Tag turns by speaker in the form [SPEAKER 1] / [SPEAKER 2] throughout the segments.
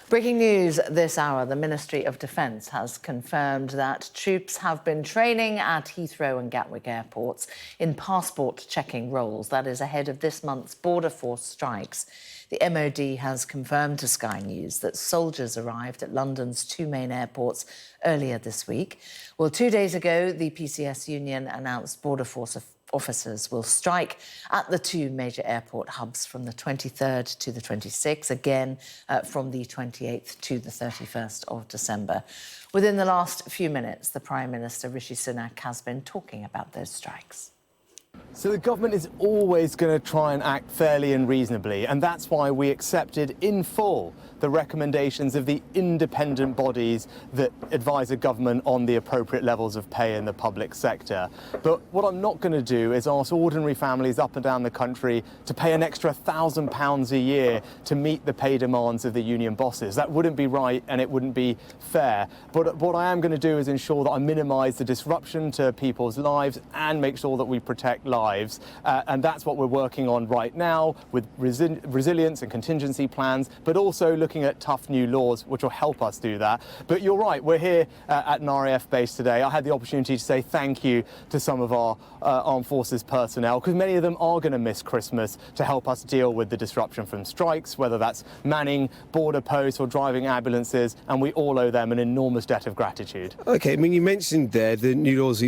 [SPEAKER 1] Breaking news this hour, the Ministry of Defence has confirmed that troops have been training at Heathrow and Gatwick airports in passport-checking roles. That is ahead of this month's border force strikes. The MOD has confirmed to Sky News that soldiers arrived at London's two main airports earlier this week. Well, 2 days ago, the PCS union announced border force officers will strike at the two major airport hubs from the 23rd to the 26th, again from the 28th to the 31st of December. Within the last few minutes, the Prime Minister, Rishi Sunak, has been talking about those strikes.
[SPEAKER 2] So the government is always going to try and act fairly and reasonably, and that's why we accepted in full the recommendations of the independent bodies that advise a government on the appropriate levels of pay in the public sector. But what I'm not going to do is ask ordinary families up and down the country to pay an extra £1,000 a year to meet the pay demands of the union bosses. That wouldn't be right and it wouldn't be fair. But what I am going to do is ensure that I minimise the disruption to people's lives and make sure that we protect lives. And that's what we're working on right now with resilience and contingency plans, but also looking at tough new laws which will help us do that. But you're right, we're here at an RAF base today. I had the opportunity to say thank you to some of our armed forces personnel, because many of them are going to miss Christmas, to help us deal with the disruption from strikes, whether that's manning border posts or driving ambulances, and we all owe them an enormous debt of gratitude.
[SPEAKER 3] OK, I mean, you mentioned there the new laws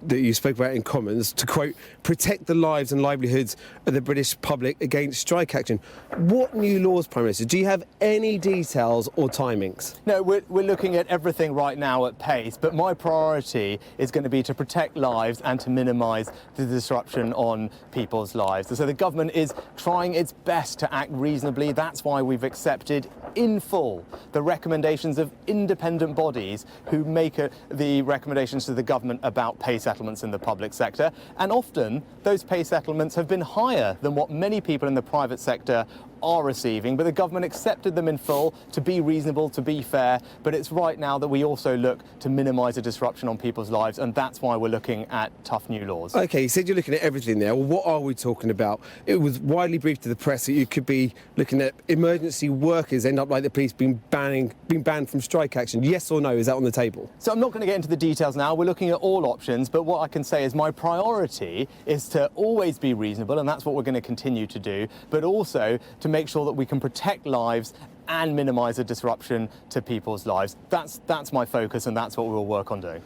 [SPEAKER 3] that you spoke about in Commons to, quote, protect the lives and livelihoods of the British public against strike action. What new laws, Prime Minister? Do you have any details or timings?
[SPEAKER 2] No, we're looking at everything right now at pace, but my priority is going to be to protect lives and to minimise the disruption on people's lives. And so the government is trying its best to act reasonably. That's why we've accepted in full the recommendations of independent bodies who make the recommendations to the government about pay settlements in the public sector, and often those pay settlements have been higher than what many people in the private sector are receiving, but the government accepted them in full to be reasonable, to be fair. But it's right now that we also look to minimise the disruption on people's lives, and that's why we're looking at tough new laws.
[SPEAKER 3] OK, you said you're looking at everything there. Well, what are we talking about? It was widely briefed to the press that you could be looking at emergency workers end up like the police being banned from strike action. Yes or no? Is that on the table?
[SPEAKER 2] So I'm not going to get into the details now. We're looking at all options, but what I can say is my priority is to always be reasonable, and that's what we're going to continue to do, but also to make sure that we can protect lives and minimise the disruption to people's lives. That's my focus, and that's what we'll work on doing.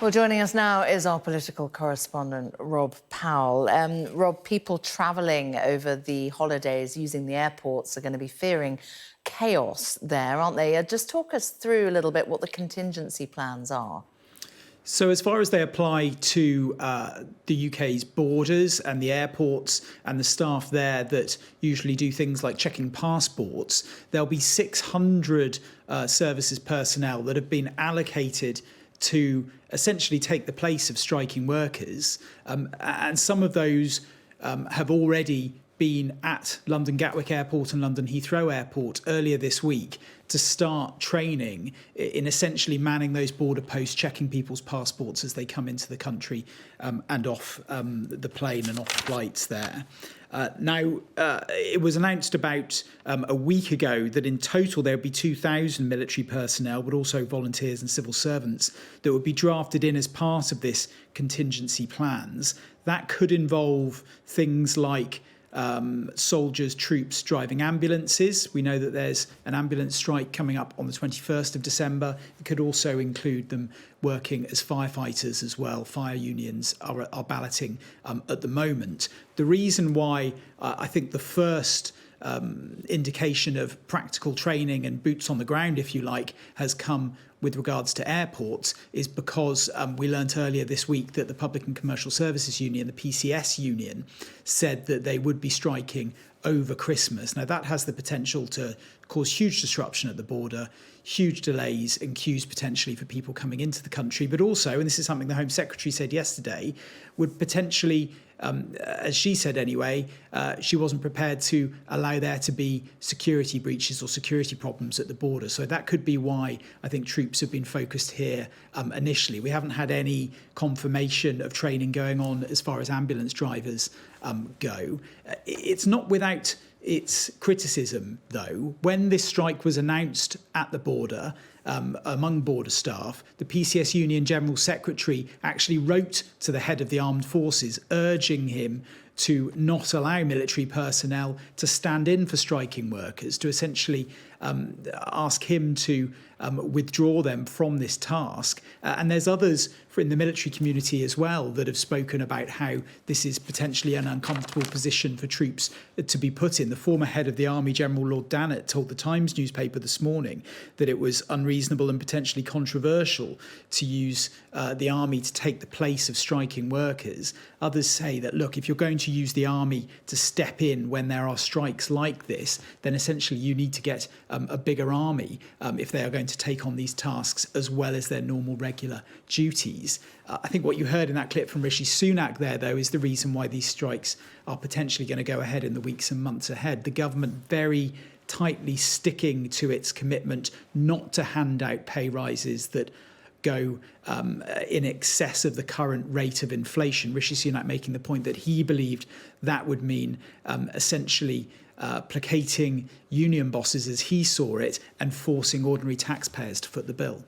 [SPEAKER 1] Well, joining us now is our political correspondent, Rob Powell. Rob, people travelling over the holidays using the airports are going to be fearing chaos there, aren't they? Just talk us through a little bit what the contingency plans are.
[SPEAKER 4] So as far as they apply to the UK's borders and the airports and the staff there that usually do things like checking passports, there'll be 600 services personnel that have been allocated to essentially take the place of striking workers. And some of those have already been at London Gatwick Airport and London Heathrow Airport earlier this week to start training in essentially manning those border posts, checking people's passports as they come into the country and off the plane and off flights there. Now, it was announced about a week ago that in total there would be 2,000 military personnel, but also volunteers and civil servants that would be drafted in as part of this contingency plans. That could involve things like soldiers, troops driving ambulances. We know that there's an ambulance strike coming up on the 21st of December. It could also include them working as firefighters as well. Fire unions are balloting at the moment. The reason why I think the first indication of practical training and boots on the ground, if you like, has come with regards to airports is because we learnt earlier this week that the Public and Commercial Services Union, the PCS union, said that they would be striking over Christmas. Now, that has the potential to cause huge disruption at the border, huge delays and queues potentially for people coming into the country, but also, and this is something the Home Secretary said yesterday, would potentially, as she said anyway, she wasn't prepared to allow there to be security breaches or security problems at the border. So that could be why I think troops have been focused here initially. We haven't had any confirmation of training going on as far as ambulance drivers go. It's not without its criticism, though. When this strike was announced at the border, among border staff, the PCS Union General Secretary actually wrote to the head of the armed forces, urging him to not allow military personnel to stand in for striking workers, to essentially ask him to withdraw them from this task. And there's others in the military community as well that have spoken about how this is potentially an uncomfortable position for troops to be put in. The former head of the Army, General Lord Dannett, told the Times newspaper this morning that it was unreasonable and potentially controversial to use the army to take the place of striking workers. Others say that, look, if you're going to use the army to step in when there are strikes like this, then essentially you need to get a bigger army if they are going to take on these tasks as well as their normal regular duties. I think what you heard in that clip from Rishi Sunak there, though, is the reason why these strikes are potentially going to go ahead in the weeks and months ahead. The government very tightly sticking to its commitment not to hand out pay rises that go in excess of the current rate of inflation. Rishi Sunak making the point that he believed that would mean essentially placating union bosses as he saw it and forcing ordinary taxpayers to foot the bill.